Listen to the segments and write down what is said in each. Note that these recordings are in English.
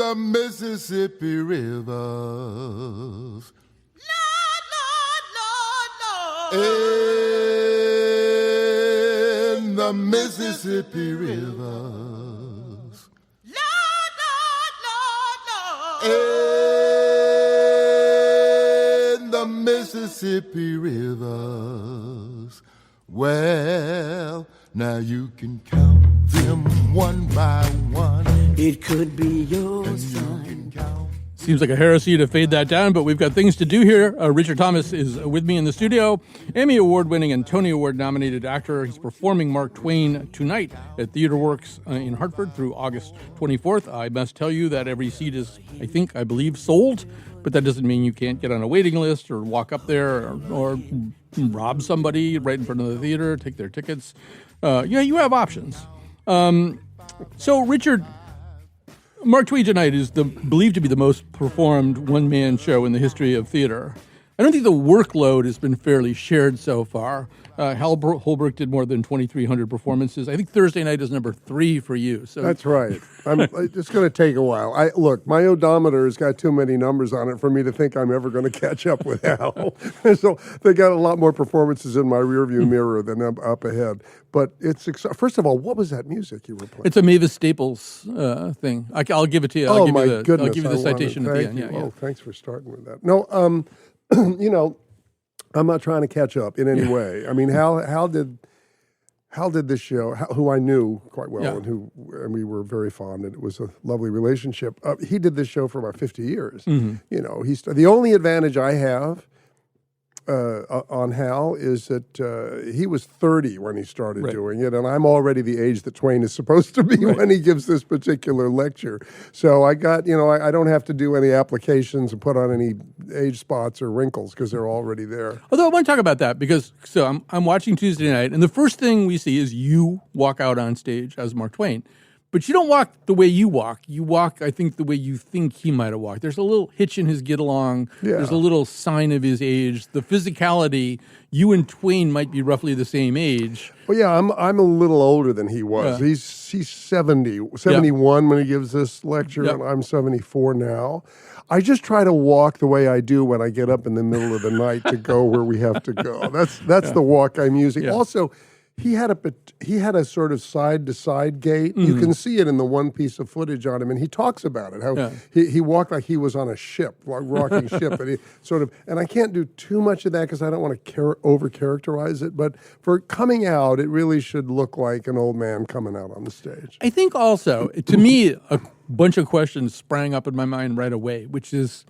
the Mississippi rivers. Lord, Lord, Lord, Lord. In the Mississippi rivers. Lord, Lord, Lord, Lord. In the Mississippi rivers. Well, now you can count them one by one. It could be your son. Seems like a heresy to fade that down, but we've got things to do here. Richard Thomas is with me in the studio. Emmy Award-winning and Tony Award-nominated actor. He's performing Mark Twain tonight at Theater Works in Hartford through August 24th. I must tell you that every seat is, I believe, sold, but that doesn't mean you can't get on a waiting list or walk up there or rob somebody right in front of the theater, take their tickets. You have options. So, Richard, Mark Twain tonight is believed to be the most performed one-man show in the history of theater. I don't think the workload has been fairly shared so far. Hal Holbrook did more than 2,300 performances. I think Thursday night is number 3 for you. So that's right. It's going to take a while. Look, my odometer has got too many numbers on it for me to think I'm ever going to catch up with Hal. So they got a lot more performances in my rearview mirror than up ahead. But first of all, what was that music you were playing? It's a Mavis Staples thing. I'll give it to you. Oh, my goodness. I'll give you the citation at the end. Yeah. Oh, thanks for starting with that. No, I'm not trying to catch up in any way. I mean, Hal did this show, who I knew quite well and we were very fond, and it was a lovely relationship. He did this show for about 50 years. Mm-hmm. The only advantage I have on Hal is that he was 30 when he started doing it, and I'm already the age that Twain is supposed to be when he gives this particular lecture. So I got, I don't have to do any applications and put on any age spots or wrinkles because they're already there. Although I want to talk about that because I'm watching Tuesday night, and the first thing we see is you walk out on stage as Mark Twain. But you don't walk the way you walk. You walk, I think, the way you think he might have walked. There's a little hitch in his get-along. Yeah. There's a little sign of his age. The physicality, you and Twain might be roughly the same age. Well, yeah, I'm a little older than he was. Yeah. He's 71 when he gives this lecture, and I'm 74 now. I just try to walk the way I do when I get up in the middle of the night to go where we have to go. That's the walk I'm using. Yeah. Also, he had a sort of side-to-side gait. Mm-hmm. You can see it in the one piece of footage on him, and he talks about it, how he walked like he was on a ship, like rocking ship, and he and I can't do too much of that because I don't want to over-characterize it, but for coming out, it really should look like an old man coming out on the stage. I think also, to me, a bunch of questions sprang up in my mind right away, which is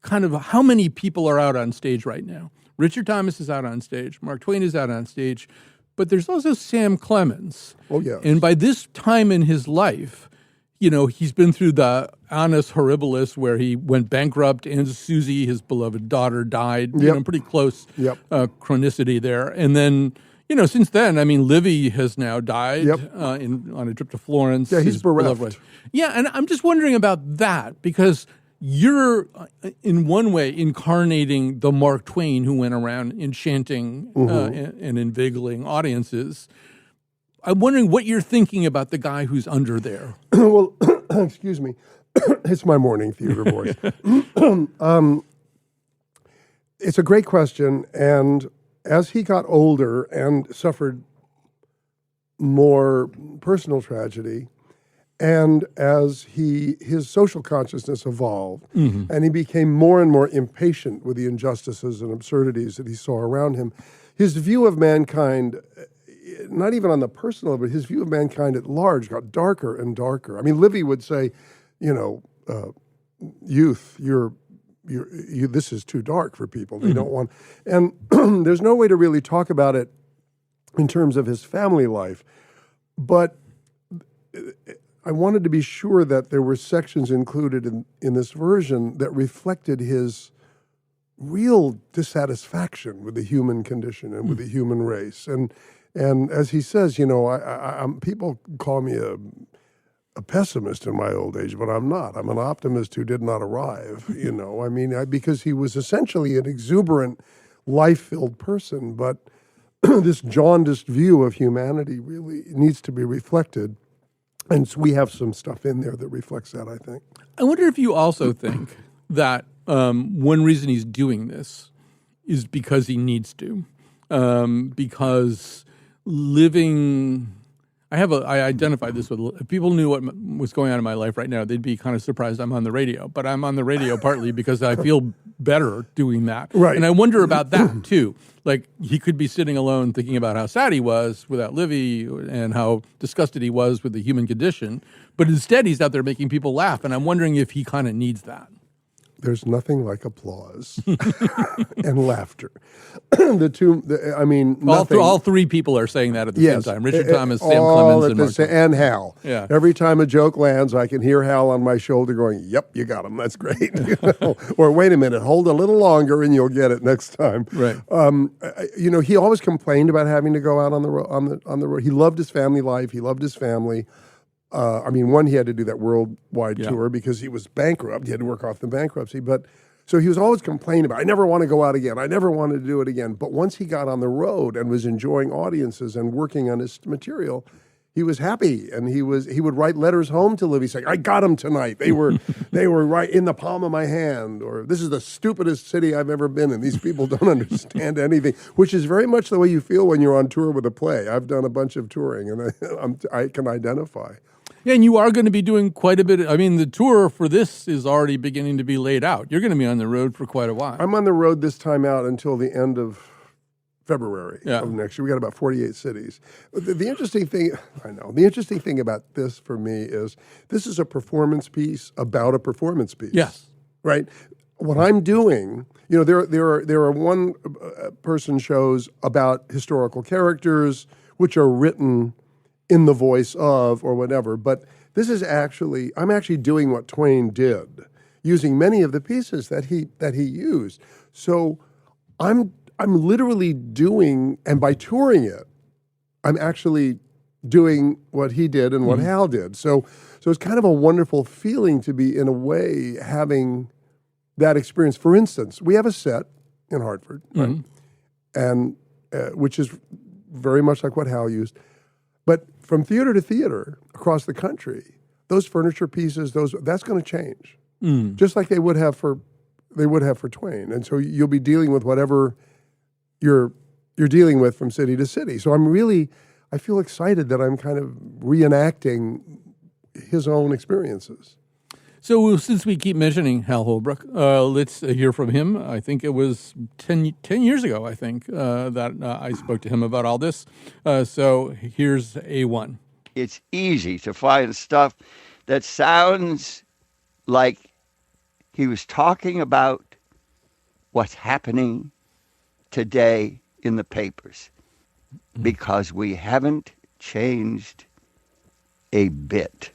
kind of how many people are out on stage right now. Richard Thomas is out on stage. Mark Twain is out on stage. But there's also Sam Clemens. Oh, yeah. And by this time in his life, he's been through the annus horribilis where he went bankrupt and Susie, his beloved daughter, died. Pretty close chronicity there. And then, since then, Livy has now died on a trip to Florence. Yeah, he's bereft. Yeah, and I'm just wondering about that because you're, in one way, incarnating the Mark Twain who went around enchanting and invigilating audiences. I'm wondering what you're thinking about the guy who's under there. Well, excuse me. It's my morning theater voice. It's a great question, and as he got older and suffered more personal tragedy, and as his social consciousness evolved, and he became more and more impatient with the injustices and absurdities that he saw around him, his view of mankind, not even on the personal, but his view of mankind at large got darker and darker. Livy would say, youth, this is too dark for people. They don't want, and there's no way to really talk about it in terms of his family life, but I wanted to be sure that there were sections included in this version that reflected his real dissatisfaction with the human condition and with the human race. And as he says, people call me a pessimist in my old age, but I'm not. I'm an optimist who did not arrive, because he was essentially an exuberant, life-filled person. But this jaundiced view of humanity really needs to be reflected And so we have some stuff in there that reflects that, I think. I wonder if you also think that one reason he's doing this is because he needs to. Because living... I identify this with, if people knew what was going on in my life right now, they'd be kind of surprised I'm on the radio. But I'm on the radio partly because I feel better doing that. Right. And I wonder about that too. Like, he could be sitting alone thinking about how sad he was without Livy and how disgusted he was with the human condition. But instead, he's out there making people laugh. And I'm wondering if he kind of needs that. There's nothing like applause and laughter. Nothing. All three people are saying that at the same time. Richard Thomas, Sam all Clemens, and Mark Twain. and Hal. Yeah. Every time a joke lands, I can hear Hal on my shoulder going, "Yep, you got him. That's great." Or wait a minute, hold a little longer, and you'll get it next time. Right. He always complained about having to go out on the road. He loved his family life. He loved his family. One, he had to do that worldwide tour because he was bankrupt. He had to work off the bankruptcy. But so he was always complaining about, I never want to go out again. I never wanted to do it again. But once he got on the road and was enjoying audiences and working on his material, he was happy. And he would write letters home to Livy saying, I got them tonight. They were right in the palm of my hand. Or this is the stupidest city I've ever been in. These people don't understand anything, which is very much the way you feel when you're on tour with a play. I've done a bunch of touring and I can identify. Yeah, and you are going to be doing quite a bit. The tour for this is already beginning to be laid out. You're going to be on the road for quite a while. I'm on the road this time out until the end of February of next year. We got about 48 cities. The interesting thing about this for me is this is a performance piece about a performance piece. Yes. Right? What I'm doing, there are one-person shows about historical characters which are written in the voice of or whatever, but this is I'm actually doing what Twain did, using many of the pieces that he used. So I'm literally doing, and by touring it, I'm actually doing what he did and what Hal did. So it's kind of a wonderful feeling to be, in a way, having that experience. For instance, we have a set in Hartford, right? And which is very much like what Hal used. But from theater to theater across the country, those furniture pieces, that's going to change, just like they would have for Twain. And so you'll be dealing with whatever you're dealing with from city to city. So I feel excited that I'm kind of reenacting his own experiences. So since we keep mentioning Hal Holbrook, let's hear from him. I think it was 10 years ago, that I spoke to him about all this. So here's A1. It's easy to find stuff that sounds like he was talking about what's happening today in the papers, because we haven't changed a bit.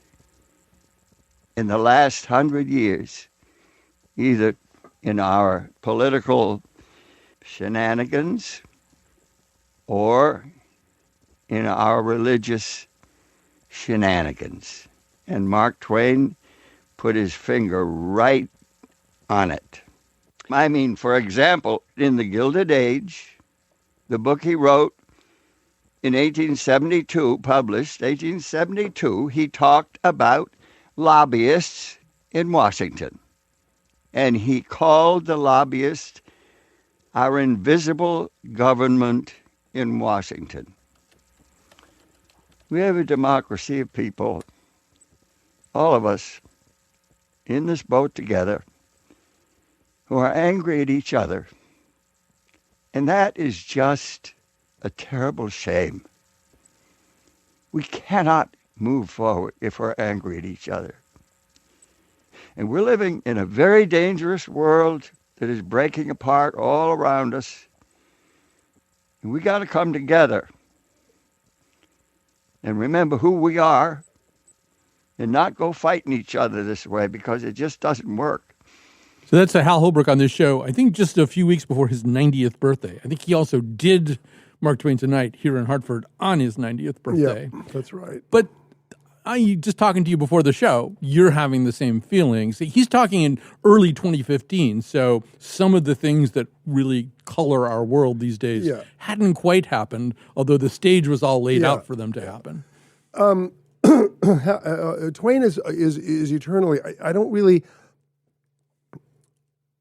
In the last 100 years, either in our political shenanigans or in our religious shenanigans. And Mark Twain put his finger right on it. For example, in The Gilded Age, the book he wrote in 1872, published 1872, he talked about lobbyists in Washington. And he called the lobbyists our invisible government in Washington. We have a democracy of people, all of us, in this boat together, who are angry at each other. And that is just a terrible shame. We cannot move forward if we're angry at each other. And we're living in a very dangerous world that is breaking apart all around us. And we got to come together and remember who we are and not go fighting each other this way, because it just doesn't work. So that's Hal Holbrook on this show, I think just a few weeks before his 90th birthday. I think he also did Mark Twain Tonight here in Hartford on his 90th birthday. Yeah, that's right. But just talking to you before the show, you're having the same feelings. He's talking in early 2015, so some of the things that really color our world these days hadn't quite happened, although the stage was all laid out for them to happen. Twain is eternally. I don't really.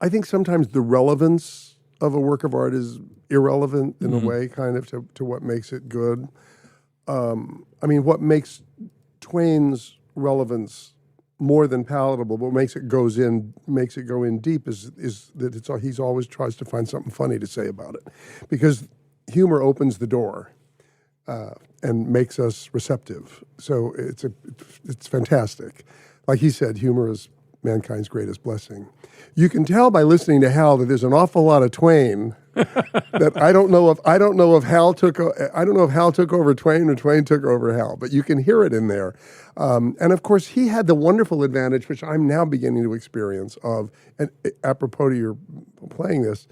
I think sometimes the relevance of a work of art is irrelevant in a way, kind of to what makes it good. I mean, what makes Twain's relevance more than palatable, but what makes it go in deep is that he's always tries to find something funny to say about it, because humor opens the door and makes us receptive. So it's fantastic. Like he said, humor is mankind's greatest blessing. You can tell by listening to Hal that there's an awful lot of Twain. That I don't know if Hal took over Twain or Twain took over Hal, but you can hear it in there. And of course, he had the wonderful advantage, which I'm now beginning to experience, of, and apropos to your playing this,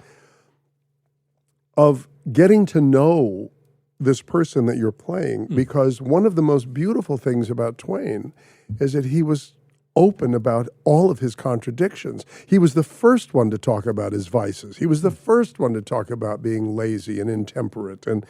of getting to know this person that you're playing, because one of the most beautiful things about Twain is that he was open about all of his contradictions. He was the first one to talk about his vices. He was the first one to talk about being lazy and intemperate, and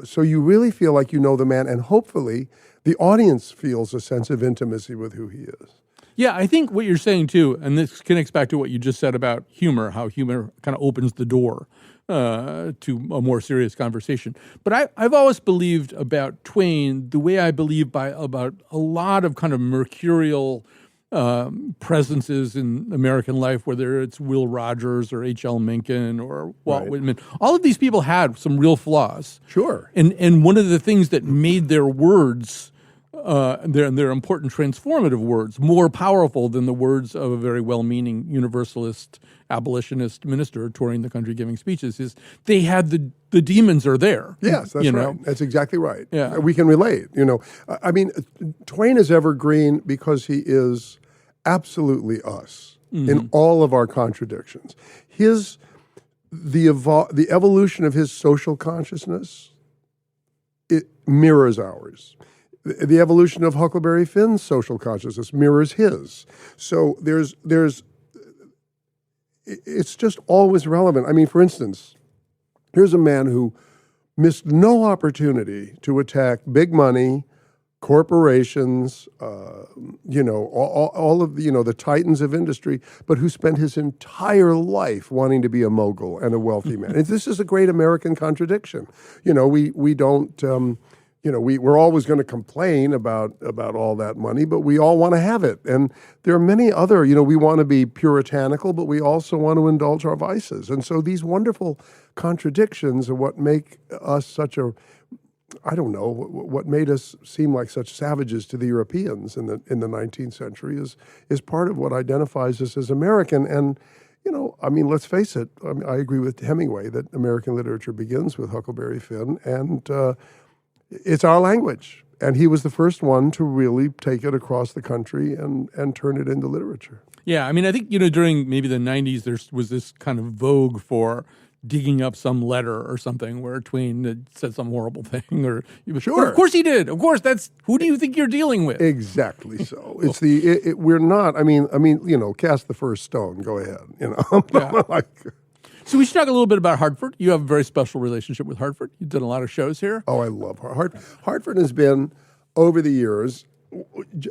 so you really feel like you know the man, and hopefully the audience feels a sense of intimacy with who he is. Yeah, I think what you're saying too, and this connects back to what you just said about humor, how humor kind of opens the door to a more serious conversation. But I've always believed about Twain the way I believe about a lot of kind of mercurial presences in American life, whether it's Will Rogers or H.L. Mencken or Walt Whitman. All of these people had some real flaws. Sure. And one of the things that made their words, their important transformative words, more powerful than the words of a very well-meaning universalist abolitionist minister touring the country giving speeches, is they had the demons are there. Yes, that's right. Know? That's exactly right. Yeah. We can relate. I mean, Twain is evergreen because he is absolutely us in all of our contradictions. The evolution of his social consciousness, it mirrors ours. The evolution of Huckleberry Finn's social consciousness mirrors his. So it's just always relevant. I mean, for instance, here's a man who missed no opportunity to attack big money, corporations, all of the titans of industry, but who spent his entire life wanting to be a mogul and a wealthy man. This is a great American contradiction. We don't. We're always going to complain about all that money, but we all want to have it. And there are many other, we want to be puritanical, but we also want to indulge our vices. And so these wonderful contradictions are what make us such a, what made us seem like such savages to the Europeans in the 19th century is part of what identifies us as American. And let's face it. I agree with Hemingway that American literature begins with Huckleberry Finn, and it's our language. And he was the first one to really take it across the country and turn it into literature. Yeah, I mean, I think, during maybe the 90s, there was this kind of vogue for digging up some letter or something where Twain had said some horrible thing. Sure. But of course he did. Of course, who do you think you're dealing with? Exactly so. It's we're not, cast the first stone, go ahead, Yeah. So we should talk a little bit about Hartford. You have a very special relationship with Hartford. You've done a lot of shows here. Oh, I love Hartford. Hartford has been, over the years,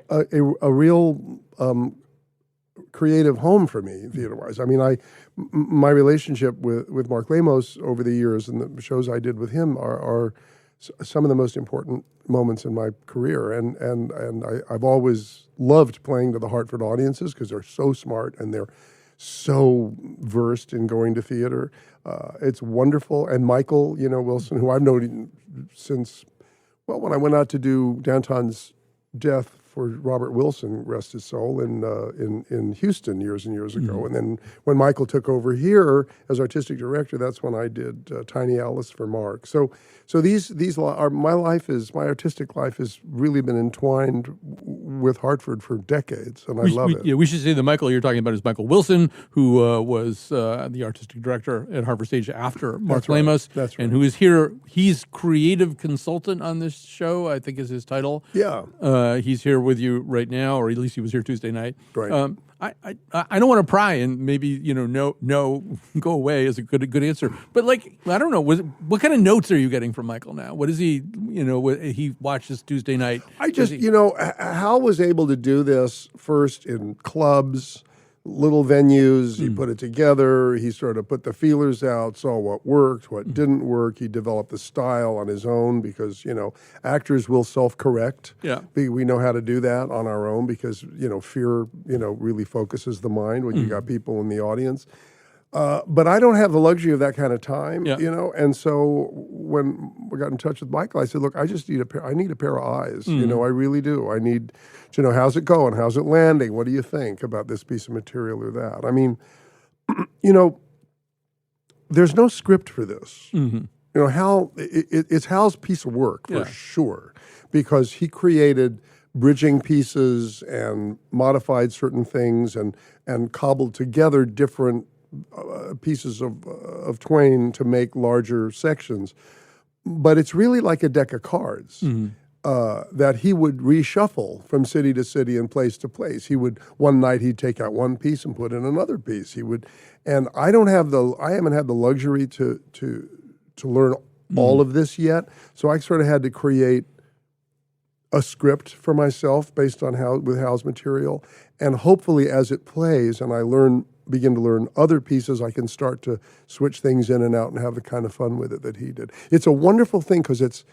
a real creative home for me, theater-wise. I mean, my relationship with Mark Lamos over the years and the shows I did with him are some of the most important moments in my career. And I've always loved playing to the Hartford audiences because they're so smart and they're so versed in going to theater. It's wonderful. And Michael, Wilson, who I've known since, when I went out to do Danton's Death for Robert Wilson, rest his soul, in Houston years and years ago. Mm-hmm. And then when Michael took over here as artistic director, that's when I did Tiny Alice for Mark. So these are my artistic life has really been entwined with Hartford for decades, and I love it. Yeah, we should say the Michael you're talking about is Michael Wilson, who was the artistic director at Hartford Stage after Mark Lamos. That's right. And who is here. He's creative consultant on this show, I think is his title. Yeah. He's here with you right now, or at least he was here Tuesday night. Right. I don't want to pry and maybe no go away is a good answer. But like I don't know, what kind of notes are you getting from Michael now? What is he what he watches Tuesday night? I just Hal was able to do this first in clubs, little venues. He put it together. He sort of put the feelers out, saw what worked, what didn't work. He developed the style on his own because, actors will self-correct. Yeah. We know how to do that on our own because, fear, really focuses the mind when you got people in the audience. But I don't have the luxury of that kind of time, and so when we got in touch with Michael, I said, look, I just need I need a pair of eyes, I really do. I need to know, how's it going? How's it landing? What do you think about this piece of material or that? I mean, there's no script for this. Hal, it's Hal's piece of work for sure, because he created bridging pieces and modified certain things and cobbled together different pieces of Twain to make larger sections. But it's really like a deck of cards that he would reshuffle from city to city and place to place. One night he'd take out one piece and put in another piece. And I haven't had the luxury to learn all of this yet. So I sort of had to create a script for myself based on Hal's material. And hopefully as it plays and I begin to learn other pieces, I can start to switch things in and out and have the kind of fun with it that he did. It's a wonderful thing because it's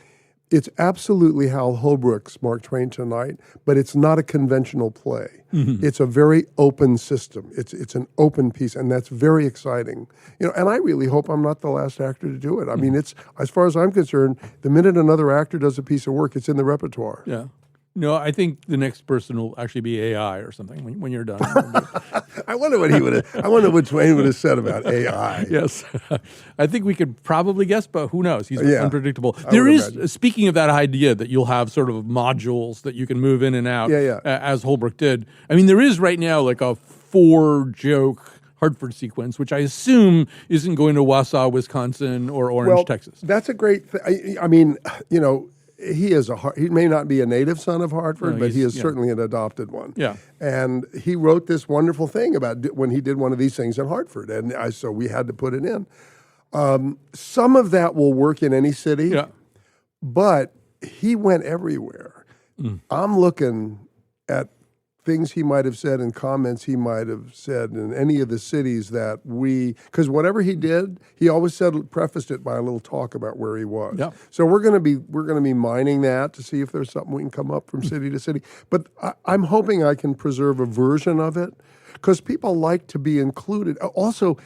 absolutely Hal Holbrook's Mark Twain Tonight, but it's not a conventional play. It's a very open system. It's an open piece, and that's very exciting. And I really hope I'm not the last actor to do it. I mean, it's, as far as I'm concerned, the minute another actor does a piece of work, it's in the repertoire. Yeah. No, I think the next person will actually be AI or something when you're done. I wonder what Twain would have said about AI. Yes. I think we could probably guess, but who knows? He's unpredictable. I There would is, imagine. speaking of that idea that you'll have sort of modules that you can move in and out, as Holbrook did. I mean, there is right now like a 4-joke Hartford sequence, which I assume isn't going to Wausau, Wisconsin, or Orange, Texas. That's a great thing. I mean, he may not be a native son of Hartford, but he is certainly an adopted one. Yeah. And he wrote this wonderful thing about when he did one of these things in Hartford, and so we had to put it in. Some of that will work in any city, but he went everywhere. I'm looking at things he might have said and comments he might have said in any of the cities that because whatever he did, he always prefaced it by a little talk about where he was. Yep. So we're going to be mining that to see if there's something we can come up from city to city. But I'm hoping I can preserve a version of it because people like to be included. Also,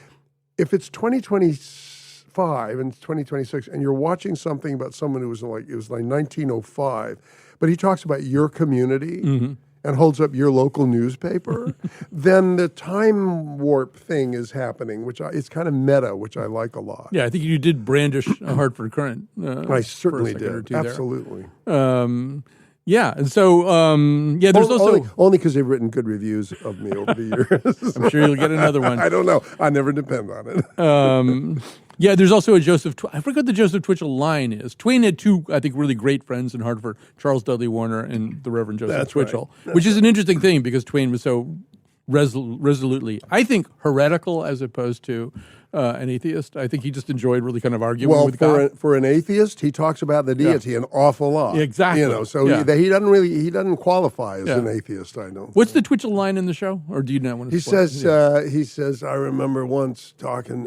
if it's 2025 and 2026 and you're watching something about someone who was it was like 1905, but he talks about your community and holds up your local newspaper, then the time warp thing is happening, it's kind of meta, which I like a lot. Yeah, I think you did brandish a Hartford Current. I certainly for a second or did. two there. Absolutely. Yeah, and so there's also only because they've written good reviews of me over the years. I'm sure you'll get another one. I don't know. I never depend on it. Yeah, there's also a I forget what the Joseph Twitchell line is. Twain had two, I think, really great friends in Hartford, Charles Dudley Warner and the Reverend Joseph That's Twitchell, right. which is an interesting thing because Twain was so resolutely, I think, heretical as opposed to an atheist. I think he just enjoyed really kind of arguing with God. For an atheist, he talks about the deity an awful lot. Exactly. He doesn't qualify as an atheist. I know. What's the Twitchell line in the show, or do you not want to? He says, I remember once talking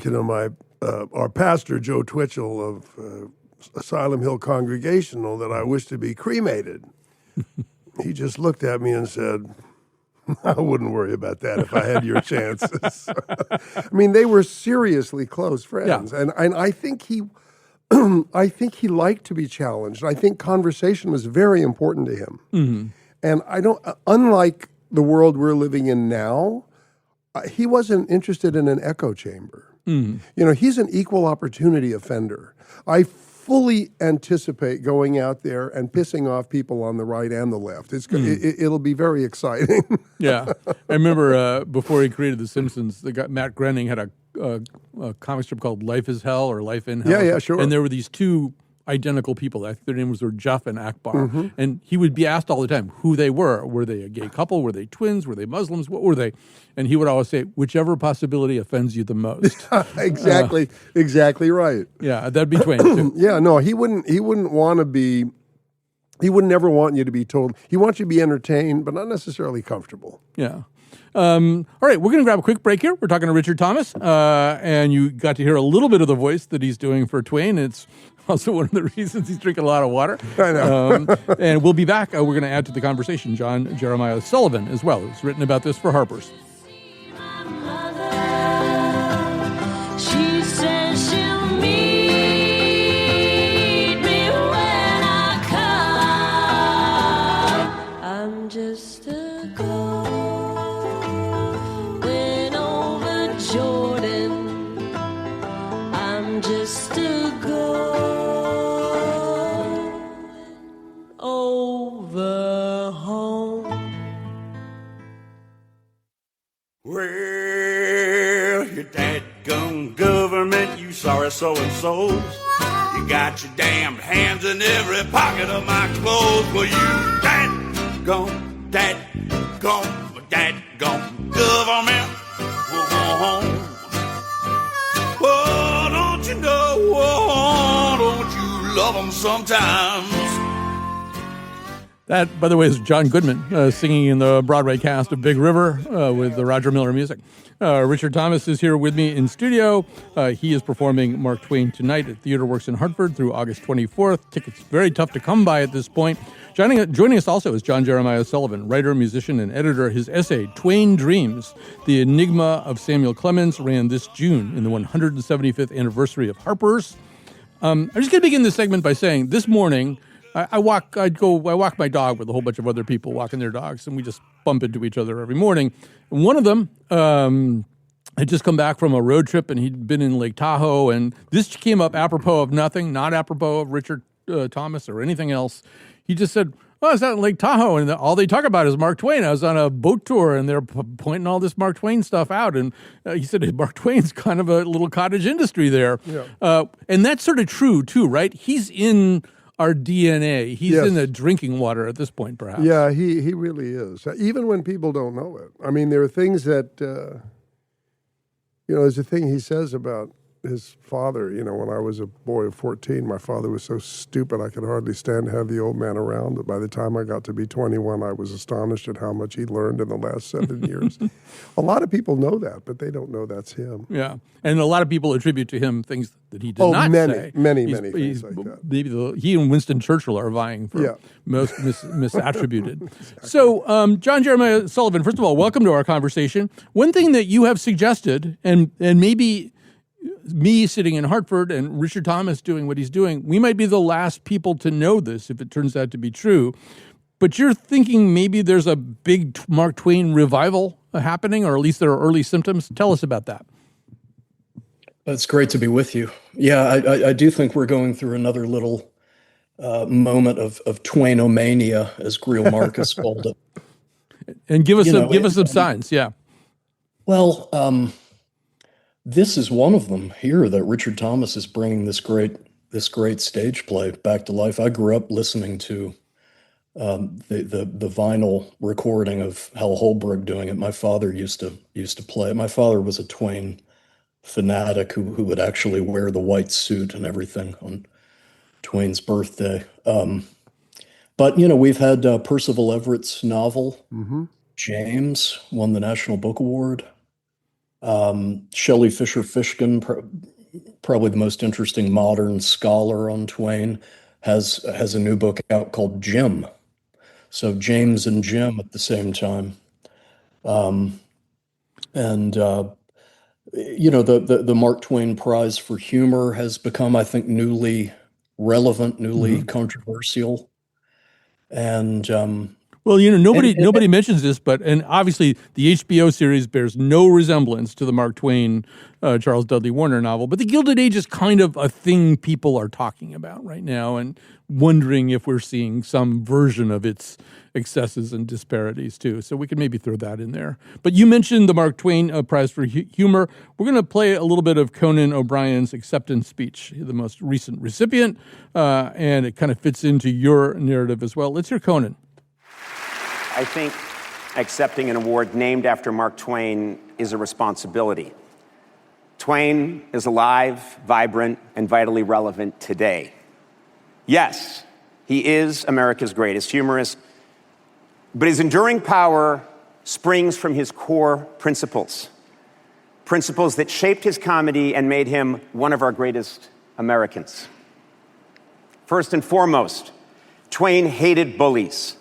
to my our pastor Joe Twitchell of Asylum Hill Congregational that I wish to be cremated. He just looked at me and said, I wouldn't worry about that if I had your chances. I mean, they were seriously close friends, and I think he liked to be challenged. I think conversation was very important to him, and unlike the world we're living in now, he wasn't interested in an echo chamber. He's an equal opportunity offender. I fully anticipate going out there and pissing off people on the right and the left. It'll be very exciting. Yeah. I remember before he created The Simpsons, Matt Groening had a comic strip called Life is Hell or Life in Hell. Yeah, sure. And there were these two identical people. I think their names were Jeff and Akbar. And he would be asked all the time who they were. Were they a gay couple? Were they twins? Were they Muslims? What were they? And he would always say, whichever possibility offends you the most. Exactly right. Yeah, that'd be Twain too. Yeah, no, he wouldn't want to be. He would never want you to be told. He wants you to be entertained, but not necessarily comfortable. Yeah. All right, we're going to grab a quick break here. We're talking to Richard Thomas, and you got to hear a little bit of the voice that he's doing for Twain. It's also one of the reasons he's drinking a lot of water. I know. And we'll be back. We're going to add to the conversation John Jeremiah Sullivan as well, who's written about this for Harper's. She says she'll meet me when I come. I'm just a going over Jordan. I'm just a going over home. Well, your dadgum government, you sorry so-and-sos. You got your damned hands in every pocket of my clothes. Well, you dadgum government. Oh, don't you know, oh, don't you love them sometimes? That, by the way, is John Goodman singing in the Broadway cast of Big River with the Roger Miller music. Richard Thomas is here with me in studio. He is performing Mark Twain tonight at Theater Works in Hartford through August 24th. Tickets very tough to come by at this point. Joining us also is John Jeremiah Sullivan, writer, musician, and editor. His essay, Twain Dreams, The Enigma of Samuel Clemens, ran this June in the 175th anniversary of Harper's. I'm just going to begin this segment by saying this morning, I walk my dog with a whole bunch of other people walking their dogs, and we just bump into each other every morning. And one of them had just come back from a road trip, and he'd been in Lake Tahoe, and this came up apropos of nothing, not apropos of Richard Thomas or anything else. He just said, "Oh, I was out in Lake Tahoe, and all they talk about is Mark Twain. I was on a boat tour, and they're pointing all this Mark Twain stuff out." And he said, Mark Twain's kind of a little cottage industry there. Yeah. And that's sort of true, too, right? He's in our DNA. He's in the drinking water at this point, perhaps. Yeah, he really is. Even when people don't know it. I mean, there are things that, there's a thing he says about his father. When I was a boy of 14, my father was so stupid I could hardly stand to have the old man around. But by the time I got to be 21, I was astonished at how much he learned in the last 7 years. A lot of people know that, but they don't know that's him. Yeah, and a lot of people attribute to him things that he did not say. Many things like that. Maybe he and Winston Churchill are vying for most misattributed. Exactly. So, John Jeremiah Sullivan, first of all, welcome to our conversation. One thing that you have suggested, and maybe me sitting in Hartford and Richard Thomas doing what he's doing, we might be the last people to know this if it turns out to be true. But you're thinking maybe there's a big Mark Twain revival happening, or at least there are early symptoms. Tell us about that. It's great to be with you. Yeah, I do think we're going through another little moment of Twainomania, as Greil Marcus called it. And give us some signs. Yeah. Well, this is one of them here, that Richard Thomas is bringing this great stage play back to life. I grew up listening to the vinyl recording of Hal Holbrook doing it. My father used to play it. My father was a Twain fanatic who would actually wear the white suit and everything on Twain's birthday. But we've had Percival Everett's novel, James, won the National Book Award. Shelley Fisher Fishkin, probably the most interesting modern scholar on Twain, has a new book out called Jim. So James and Jim at the same time. The Mark Twain Prize for Humor has become, I think, newly relevant, newly controversial. And Well, nobody mentions this, and obviously the HBO series bears no resemblance to the Mark Twain, Charles Dudley Warner novel. But the Gilded Age is kind of a thing people are talking about right now, and wondering if we're seeing some version of its excesses and disparities too. So we could maybe throw that in there. But you mentioned the Mark Twain Prize for Humor. We're going to play a little bit of Conan O'Brien's acceptance speech, the most recent recipient, and it kind of fits into your narrative as well. Let's hear Conan. I think accepting an award named after Mark Twain is a responsibility. Twain is alive, vibrant, and vitally relevant today. Yes, he is America's greatest humorist, but his enduring power springs from his core principles that shaped his comedy and made him one of our greatest Americans. First and foremost, Twain hated bullies.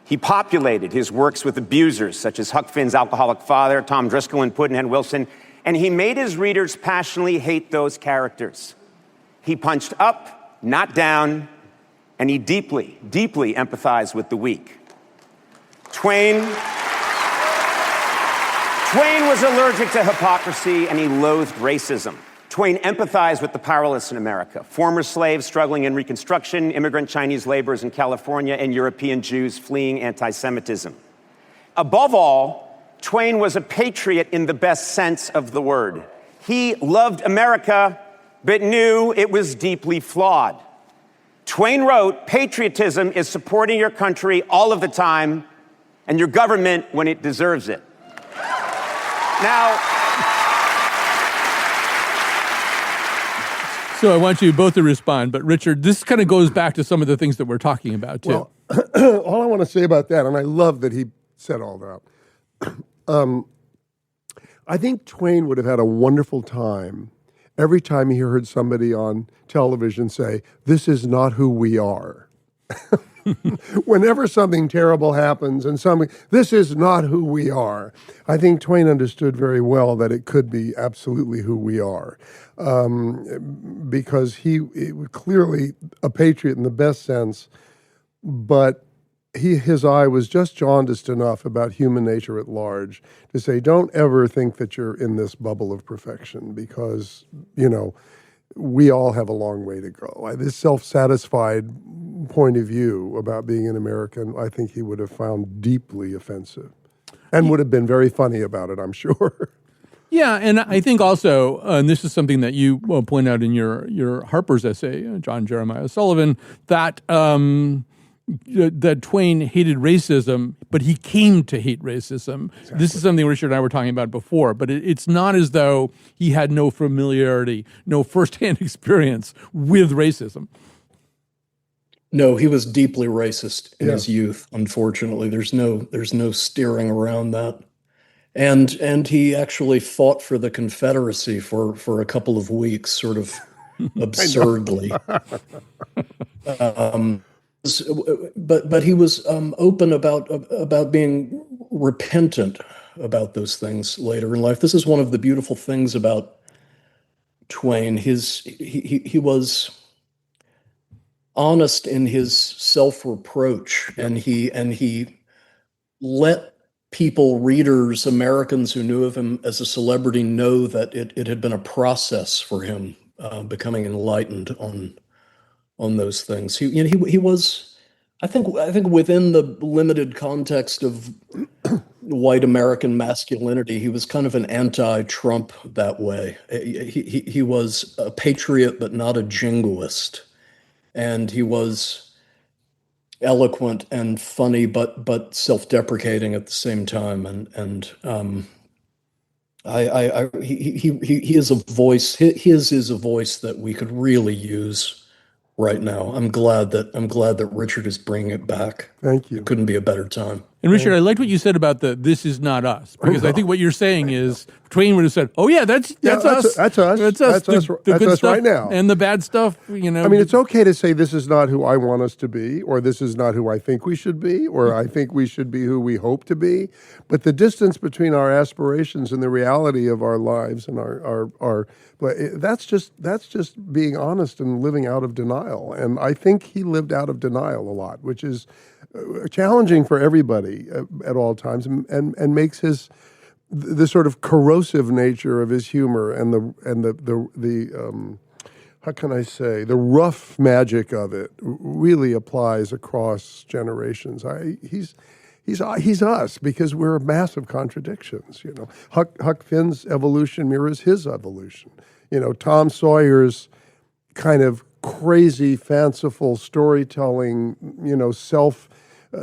He populated his works with abusers such as Huck Finn's alcoholic father, Tom Driscoll, and Pudd'nhead Wilson, and he made his readers passionately hate those characters. He punched up, not down, and he deeply, deeply empathized with the weak. Twain was allergic to hypocrisy, and he loathed racism. Twain empathized with the powerless in America, former slaves struggling in Reconstruction, immigrant Chinese laborers in California, and European Jews fleeing anti-Semitism. Above all, Twain was a patriot in the best sense of the word. He loved America, but knew it was deeply flawed. Twain wrote, "Patriotism is supporting your country all of the time, and your government when it deserves it." Now, so I want you both to respond, but Richard, this kind of goes back to some of the things that we're talking about too. Well, all I want to say about that, and I love that he said all that, I think Twain would have had a wonderful time every time he heard somebody on television say, "This is not who we are." Whenever something terrible happens and this is not who we are. I think Twain understood very well that it could be absolutely who we are, because he was clearly a patriot in the best sense, but his eye was just jaundiced enough about human nature at large to say, don't ever think that you're in this bubble of perfection, because, we all have a long way to go. This self-satisfied point of view about being an American, I think he would have found deeply offensive and would have been very funny about it, I'm sure. Yeah, and I think also, and this is something that you point out in your Harper's essay, John Jeremiah Sullivan, that that Twain hated racism, but he came to hate racism. Exactly. This is something Richard and I were talking about before, but it's not as though he had no familiarity, no firsthand experience with racism. No, he was deeply racist in his youth. Unfortunately, there's no steering around that. And he actually fought for the Confederacy for a couple of weeks, sort of absurdly. But he was open about being repentant about those things later in life. This is one of the beautiful things about Twain. He was honest in his self-reproach, and he let people, readers, Americans who knew of him as a celebrity, know that it had been a process for him becoming enlightened on those things. He was, I think within the limited context of white American masculinity, he was kind of an anti-Trump that way. He was a patriot, but not a jingoist. And he was eloquent and funny, but self-deprecating at the same time. He is a voice. His is a voice that we could really use right now. I'm glad that Richard is bringing it back. Thank you. It couldn't be a better time. And Richard, I liked what you said about "this is not us," because I think what you're saying is Twain would have said, "Oh yeah, that's us. That's us. That's us. That's The good us stuff right now. and the bad stuff." I mean, it's okay to say this is not who I want us to be, or this is not who I think we should be, or I think we should be who we hope to be. But the distance between our aspirations and the reality of our lives and our that's just being honest and living out of denial. And I think he lived out of denial a lot, which is challenging for everybody at all times, and makes the sort of corrosive nature of his humor and the how can I say, the rough magic of it really applies across generations. He's us because we're massive contradictions. Huck Finn's evolution mirrors his evolution. Tom Sawyer's kind of crazy, fanciful storytelling,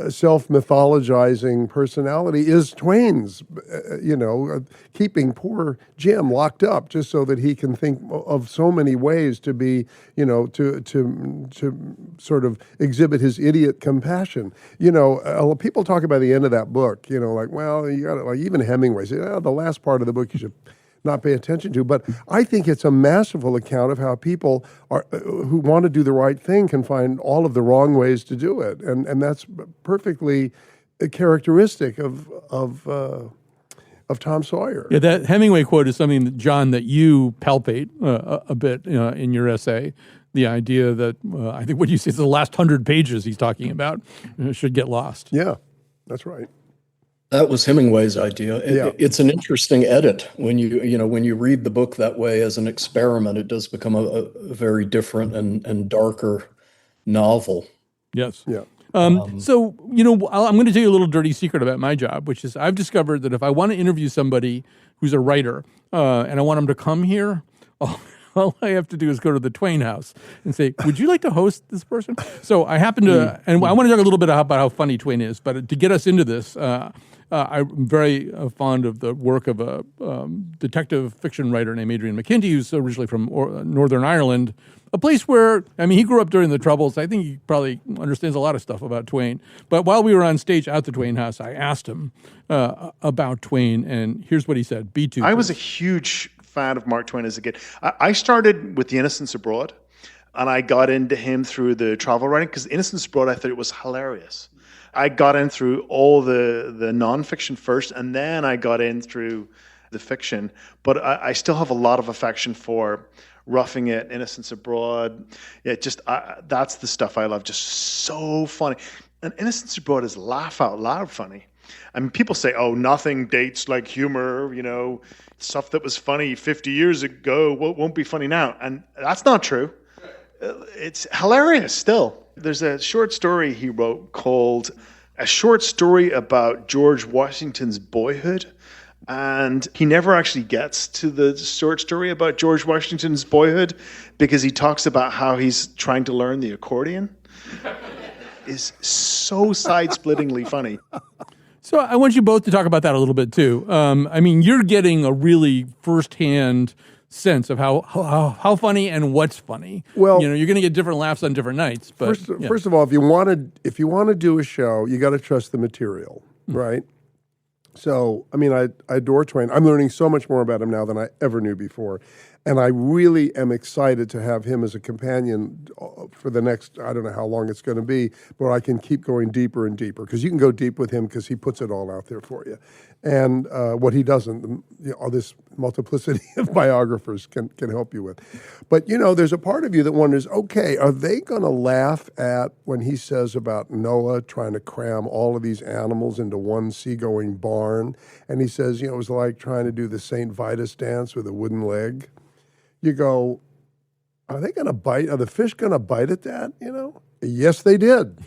self-mythologizing personality is Twain's, keeping poor Jim locked up just so that he can think of so many ways to be, to sort of exhibit his idiot compassion. People talk about the end of that book, like, well, you got to, like, even Hemingway said, the last part of the book you should not pay attention to. But I think it's a masterful account of how people who want to do the right thing can find all of the wrong ways to do it, and that's perfectly characteristic of Tom Sawyer. Yeah, that Hemingway quote is something that, John, that you palpate a bit in your essay. The idea that I think what you say is the last 100 pages he's talking about should get lost. Yeah, that's right. That was Hemingway's idea. Yeah. It's an interesting edit when you read the book that way as an experiment. It does become a very different and darker novel. Yes. Yeah. So, I'm going to tell you a little dirty secret about my job, which is I've discovered that if I want to interview somebody who's a writer and I want them to come here, all I have to do is go to the Twain house and say, would you like to host this person? So I happen to, and I want to talk a little bit about how funny Twain is, but to get us into this, I'm very fond of the work of a detective fiction writer named Adrian McKinty, who's originally from Northern Ireland, a place where, he grew up during the Troubles. I think he probably understands a lot of stuff about Twain. But while we were on stage at the Twain house, I asked him about Twain, and here's what he said. B2. I was a huge fan of Mark Twain as a kid. I started with The Innocents Abroad, and I got into him through the travel writing, because Innocents Abroad, I thought it was hilarious. I got in through all the nonfiction first, and then I got in through the fiction. But I still have a lot of affection for Roughing It, Innocents Abroad. Yeah, that's the stuff I love. Just so funny. And Innocents Abroad is laugh out loud funny. People say, oh, nothing dates like humor, stuff that was funny 50 years ago won't be funny now. And that's not true. It's hilarious still. There's a short story he wrote called A Short Story About George Washington's Boyhood. And he never actually gets to the short story about George Washington's boyhood because he talks about how he's trying to learn the accordion. It's so side-splittingly funny. So I want you both to talk about that a little bit too. You're getting a really firsthand sense of how funny and what's funny. Well, you're going to get different laughs on different nights. But first of all, if you want to do a show, you got to trust the material, right? So, I adore Twain. I'm learning so much more about him now than I ever knew before. And I really am excited to have him as a companion for the next, I don't know how long it's going to be, but I can keep going deeper and deeper because you can go deep with him because he puts it all out there for you. And what he doesn't, this multiplicity of biographers can help you with. But, there's a part of you that wonders, okay, are they going to laugh at when he says about Noah trying to cram all of these animals into one seagoing barn? And he says, it was like trying to do the St. Vitus dance with a wooden leg. You go, are they going to bite? Are the fish going to bite at that? Yes, they did.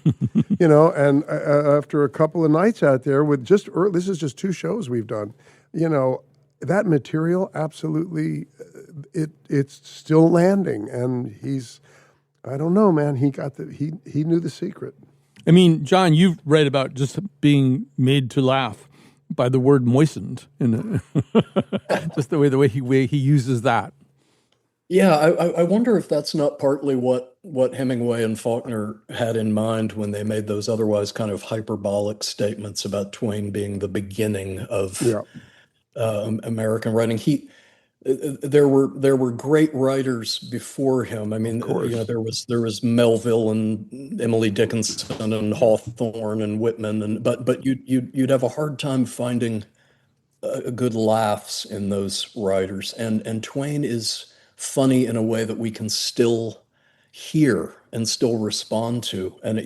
And after a couple of nights out there with this is just 2 shows we've done. That material absolutely, it's still landing, and I don't know, man. He knew the secret. John, you've read about just being made to laugh by the word moistened, just the way he uses that. Yeah, I wonder if that's not partly what Hemingway and Faulkner had in mind when they made those otherwise kind of hyperbolic statements about Twain being the beginning of American writing. There were great writers before him. There was Melville and Emily Dickinson and Hawthorne and Whitman, but you'd have a hard time finding good laughs in those writers. And Twain is funny in a way that we can still hear and still respond to. And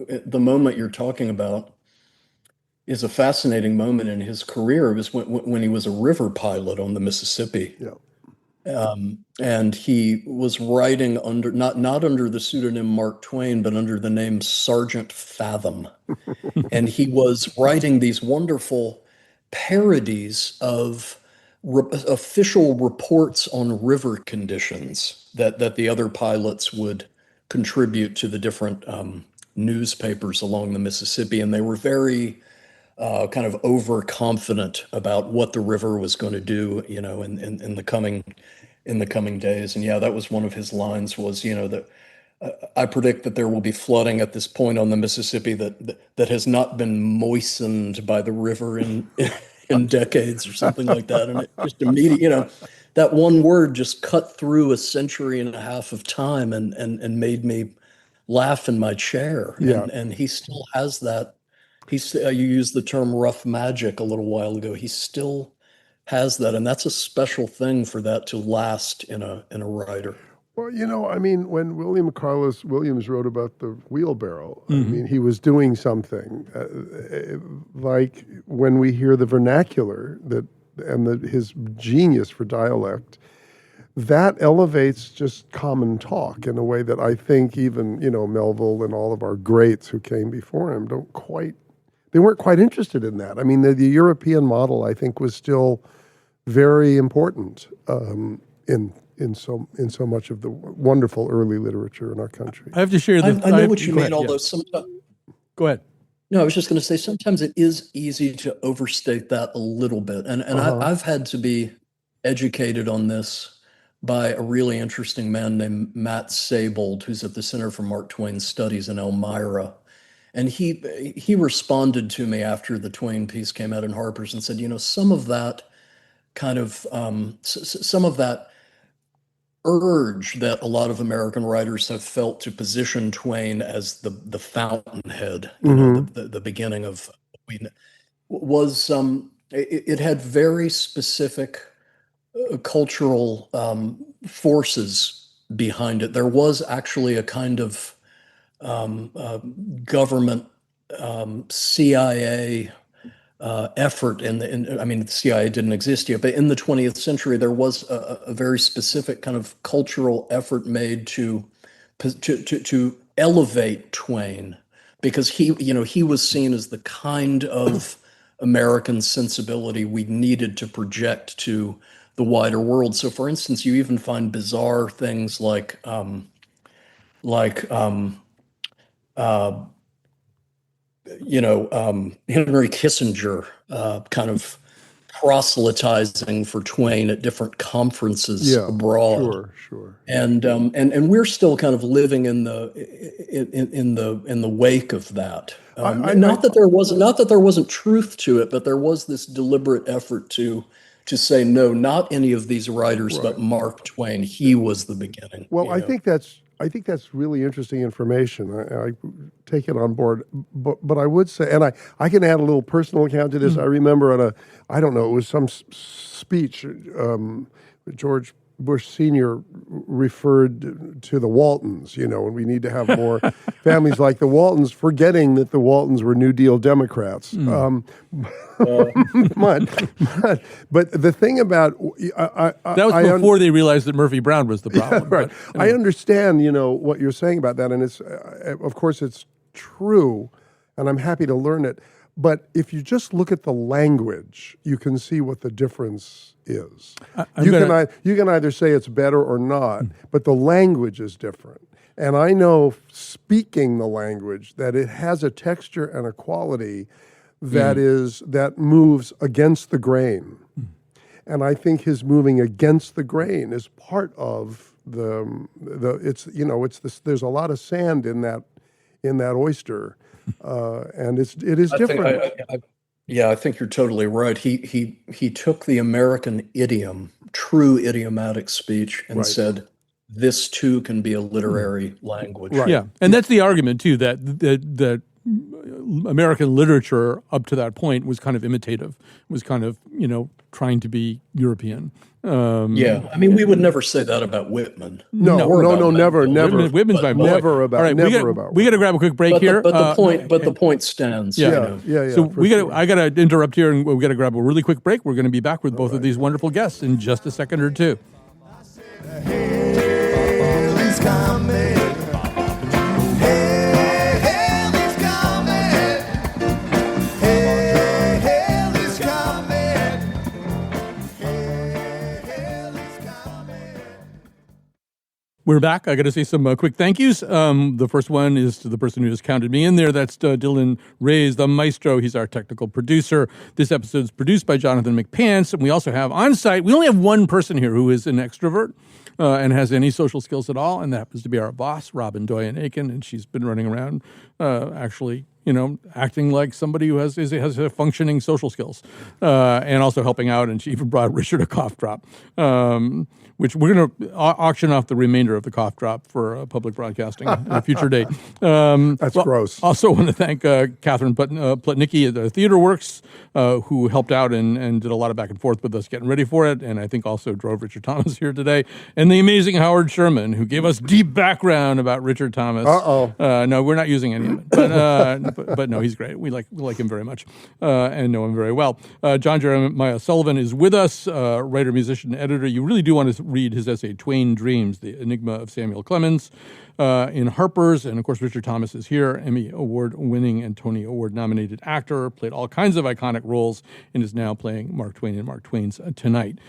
the moment you're talking about is a fascinating moment in his career. It was when he was a river pilot on the Mississippi. Yeah. And he was writing under not under the pseudonym Mark Twain, but under the name Sergeant Fathom. And he was writing these wonderful parodies of official reports on river conditions that the other pilots would contribute to the different newspapers along the Mississippi. And they were very kind of overconfident about what the river was going to do, in the coming days. And yeah, that was one of his lines was, that I predict that there will be flooding at this point on the Mississippi that has not been moistened by the river in decades or something like that. And it just immediately, that one word just cut through a century and a half of time and made me laugh in my chair. Yeah. And he still has that. You used the term rough magic a little while ago. He still has that, and that's a special thing for that to last in a writer. Well, when William Carlos Williams wrote about the wheelbarrow, he was doing something like when we hear the vernacular his genius for dialect, that elevates just common talk in a way that I think even, Melville and all of our greats who came before him they weren't quite interested in that. I mean, the European model, I think, was still very important in so much of the wonderful early literature in our country. I have to share I know what you mean, although sometimes... Go ahead. No, I was just going to say, sometimes it is easy to overstate that a little bit. And I've had to be educated on this by a really interesting man named Matt Seybold, who's at the Center for Mark Twain Studies in Elmira. And he responded to me after the Twain piece came out in Harper's and said, some of that kind of, some of that urge that a lot of American writers have felt to position Twain as the fountainhead, the beginning of was it had very specific cultural forces behind it. There was actually a kind of government CIA effort the CIA didn't exist yet, but in the 20th century, there was a very specific kind of cultural effort made to elevate Twain, because he was seen as the kind of American sensibility we needed to project to the wider world. So, for instance, you even find bizarre things like Henry Kissinger kind of proselytizing for Twain at different conferences abroad. Sure. And we're still kind of living in the wake of that. Not that there wasn't truth to it, but there was this deliberate effort to say no, not any of these writers, but Mark Twain. He was the beginning. Well, I think that's really interesting information. I take it on board, but I would say, and I can add a little personal account to this. I remember it was some speech, George Bush Sr. referred to the Waltons, and we need to have more families like the Waltons, forgetting that the Waltons were New Deal Democrats. But the thing about that was before they realized that Murphy Brown was the problem. Yeah, right. But, I understand, what you're saying about that, and it's of course it's true, and I'm happy to learn it. But if you just look at the language, you can see what the difference is. You can either say it's better or not, but the language is different. And I know, speaking the language, that it has a texture and a quality that moves against the grain. And I think his moving against the grain is part of there's a lot of sand in that oyster. And it is different. I think you're totally right. He took the American idiom, true idiomatic speech, and said, this too can be a literary language. Right. Yeah, and that's the argument too, that American literature up to that point was kind of imitative, was kind of, trying to be European. Yeah, I mean, we would never say that about Whitman. No, never. Whitman's my boy. Never about. All right, Never about. We got to grab a quick break here. But the point stands. Yeah. So I got to interrupt here, and we got to grab a really quick break. We're going to be back with both of these wonderful guests in just a second or two. Hell is coming. Hell is coming. Hell is coming. Hell is coming. We're back. I got to say some quick thank yous. The first one is to the person who just counted me in there. That's Dylan Reyes, the maestro. He's our technical producer. This episode is produced by Jonathan McPants. And we also have on site, we only have one person here who is an extrovert and has any social skills at all. And that happens to be our boss, Robyn Doyon-Aitken. And she's been running around actually, acting like somebody who has a functioning social skills and also helping out. And she even brought Richard a cough drop. Which we're going to auction off the remainder of the cough drop for public broadcasting at a future date. That's gross. Also want to thank Catherine Plotnicki at the Theater Works, who helped out and did a lot of back and forth with us getting ready for it, and I think also drove Richard Thomas here today. And the amazing Howard Sherman, who gave us deep background about Richard Thomas. No, we're not using any of it, but no, he's great. We like him very much and know him very well. John Jeremiah Sullivan is with us, writer, musician, editor. You really do want to read his essay, Twain Dreams, The Enigma of Samuel Clemens, in Harper's. And, of course, Richard Thomas is here, Emmy Award-winning and Tony Award-nominated actor, played all kinds of iconic roles, and is now playing Mark Twain in Mark Twain's Tonight.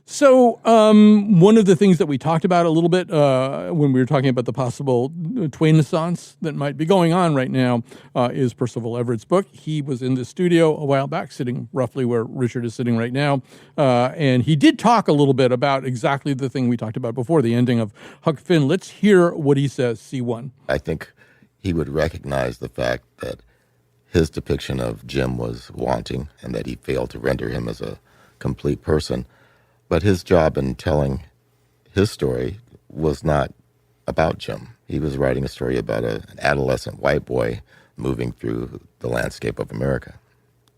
So one of the things that we talked about a little bit when we were talking about the possible Twain-naissance that might be going on right now is Percival Everett's book. He was in the studio a while back, sitting roughly where Richard is sitting right now, and he did talk a little bit about exactly the thing we talked about before, the ending of Huck Finn. Let's hear what he says, C1. I think he would recognize the fact that his depiction of Jim was wanting and that he failed to render him as a complete person. But his job in telling his story was not about Jim. He was writing a story about an adolescent white boy moving through the landscape of America.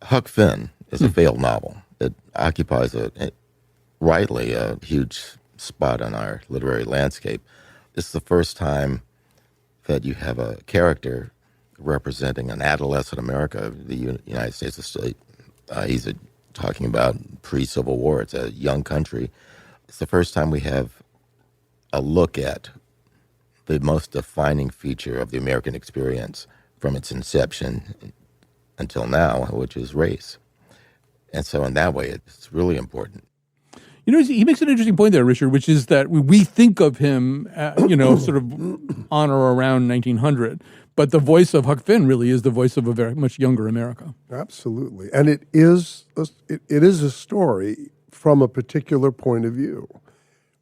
Huck Finn is a failed novel. It occupies rightly a huge spot on our literary landscape. It's the first time that you have a character representing an adolescent America, the United States of State. He's talking about pre-Civil War. It's a young country. It's the first time we have a look at the most defining feature of the American experience from its inception until now, which is race. And so in that way, it's really important. He makes an interesting point there, Richard, which is that we think of him, sort of on or around 1900, but the voice of Huck Finn really is the voice of a very much younger America. Absolutely. And it is a story from a particular point of view,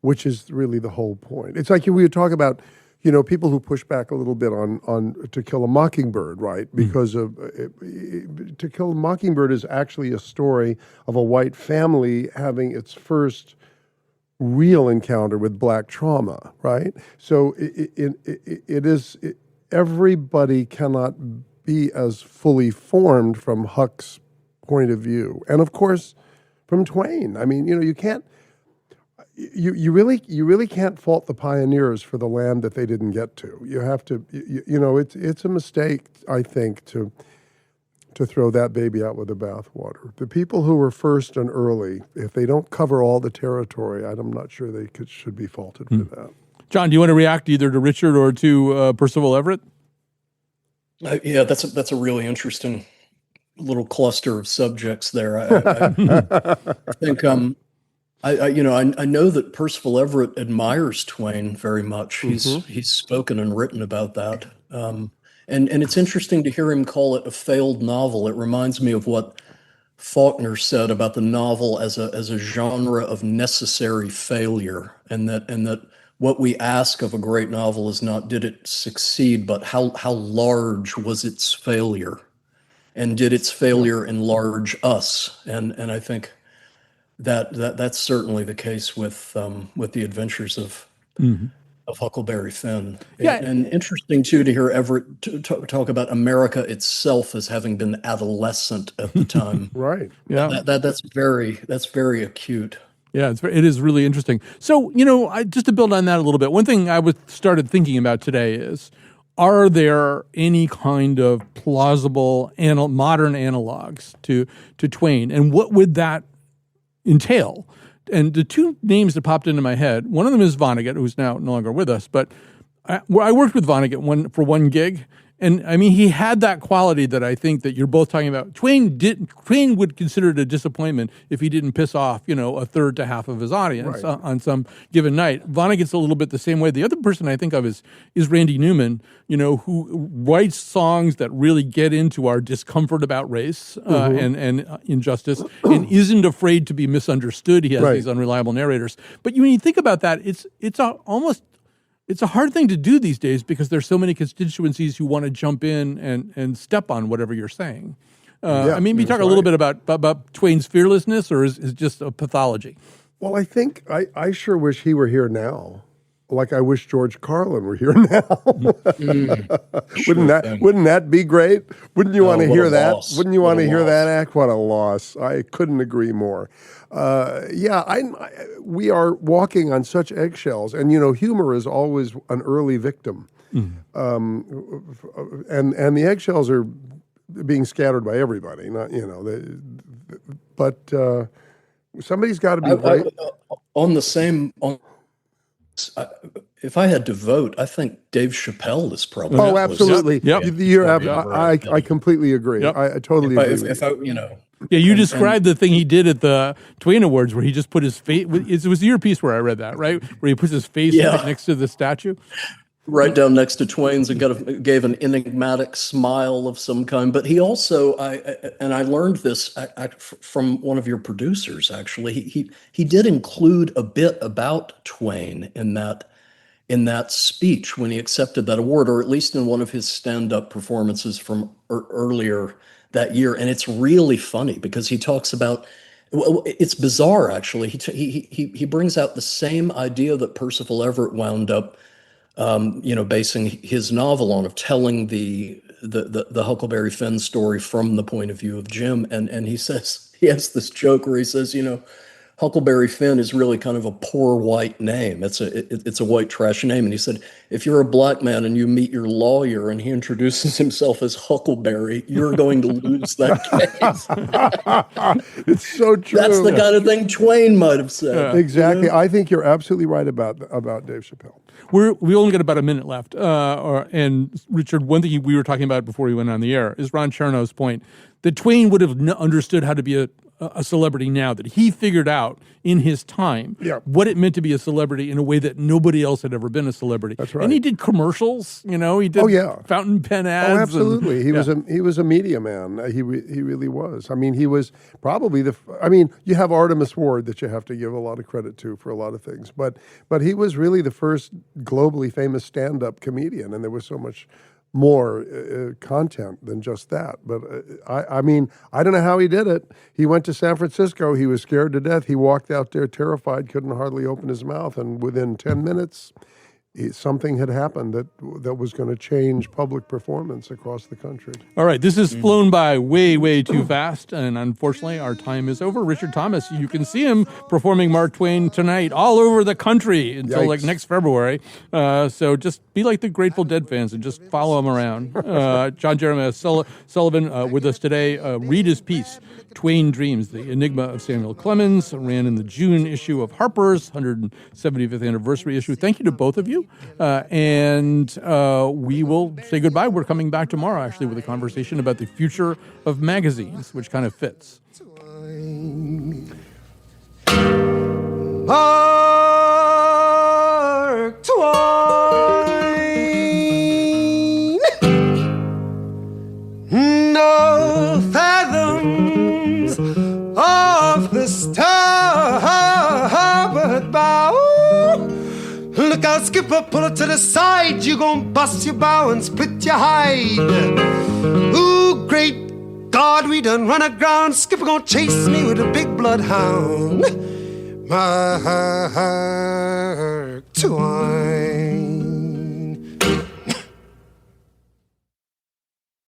which is really the whole point. It's like we would talk about, people who push back a little bit on To Kill a Mockingbird, right? Because To Kill a Mockingbird is actually a story of a white family having its first real encounter with black trauma, right? So everybody cannot be as fully formed from Huck's point of view. And of course, from Twain. I mean, you can't, you really can't fault the pioneers for the land that they didn't get to. You have to, it's a mistake, I think, to throw that baby out with the bathwater. The people who were first and early, if they don't cover all the territory, I'm not sure they should be faulted for that. John, do you want to react either to Richard or to Percival Everett? Yeah, that's a really interesting little cluster of subjects there. I think I know that Percival Everett admires Twain very much. He's spoken and written about that, and it's interesting to hear him call it a failed novel. It reminds me of what Faulkner said about the novel as a genre of necessary failure, and that what we ask of a great novel is not did it succeed, but how large was its failure, and did its failure enlarge us? And I think that's certainly the case with the adventures of of Huckleberry Finn. Yeah. And interesting, too, to hear Everett talk about America itself as having been adolescent at the time. Right. Yeah. That's very acute. Yeah, it is really interesting. So, just to build on that a little bit, one thing I started thinking about today is, are there any kind of plausible modern analogs to Twain, and what would that entail? And the two names that popped into my head, one of them is Vonnegut, who's now no longer with us, but I worked with Vonnegut for one gig. And I mean, he had that quality that I think that you're both talking about. Twain would consider it a disappointment if he didn't piss off, a third to half of his audience on some given night. Vonnegut's a little bit the same way. The other person I think of is Randy Newman, who writes songs that really get into our discomfort about race and injustice, and isn't afraid to be misunderstood. He has these unreliable narrators. But when you think about that, it's a hard thing to do these days because there's so many constituencies who want to jump in and step on whatever you're saying. We talk a little bit about Twain's fearlessness, or is just a pathology? Well, I think I sure wish he were here now. Like I wish George Carlin were here now. Wouldn't that be great? Wouldn't you want to hear that? Loss. Wouldn't you want to hear that act? What a loss! I couldn't agree more. We are walking on such eggshells, and humor is always an early victim, and the eggshells are being scattered by everybody. Not but somebody's got to be right. If I had to vote, I think Dave Chappelle is probably. Oh, absolutely. I completely agree. Yep. I totally agree. If Yeah, you described the thing he did at the Twain Awards where he just put his face. It was your piece where I read that, right? Where he puts his face right next to the statue. Right down next to Twain's, and gave an enigmatic smile of some kind. But he also, I learned this from one of your producers. Actually, he did include a bit about Twain in that speech when he accepted that award, or at least in one of his stand-up performances from earlier that year. And it's really funny because he talks about. Well, it's bizarre actually. He brings out the same idea that Percival Everett wound up. Basing his novel on, of telling the Huckleberry Finn story from the point of view of Jim, and he says, he has this joke where he says, Huckleberry Finn is really kind of a poor white name. It's a white trash name. And he said, if you're a black man and you meet your lawyer and he introduces himself as Huckleberry, you're going to lose that case. It's so true. That's the kind of thing Twain might have said. Yeah. Exactly. I think you're absolutely right about Dave Chappelle. We only got about a minute left. And Richard, one thing we were talking about before we went on the air is Ron Chernow's point that Twain would have understood how to be a celebrity now, that he figured out in his time what it meant to be a celebrity in a way that nobody else had ever been a celebrity. That's right. And he did commercials, he did fountain pen ads. Oh, absolutely. He was a media man. He really was. I mean, he was probably you have Artemis Ward that you have to give a lot of credit to for a lot of things, but he was really the first globally famous stand-up comedian, and there was so much more content than just that. But I don't know how he did it. He went to San Francisco. He was scared to death. He walked out there terrified, couldn't hardly open his mouth. And within 10 minutes, something had happened that was going to change public performance across the country. All right, this has flown by way, way too fast, and unfortunately, our time is over. Richard Thomas, you can see him performing Mark Twain tonight all over the country until next February. So just be like the Grateful Dead fans and just follow him around. John Jeremiah Sullivan with us today. Read his piece, Twain Dreams, The Enigma of Samuel Clemens, ran in the June issue of Harper's 175th anniversary issue. Thank you to both of you. And we will say goodbye. We're coming back tomorrow, actually, with a conversation about the future of magazines, which kind of fits. Mark Twain, no fathoms of the starboard bow. Look out, skipper, pull it to the side. You gon' bust your bow and split your hide. Ooh, great God, we done run aground. Skipper gon' chase me with a big bloodhound. Mark Twain.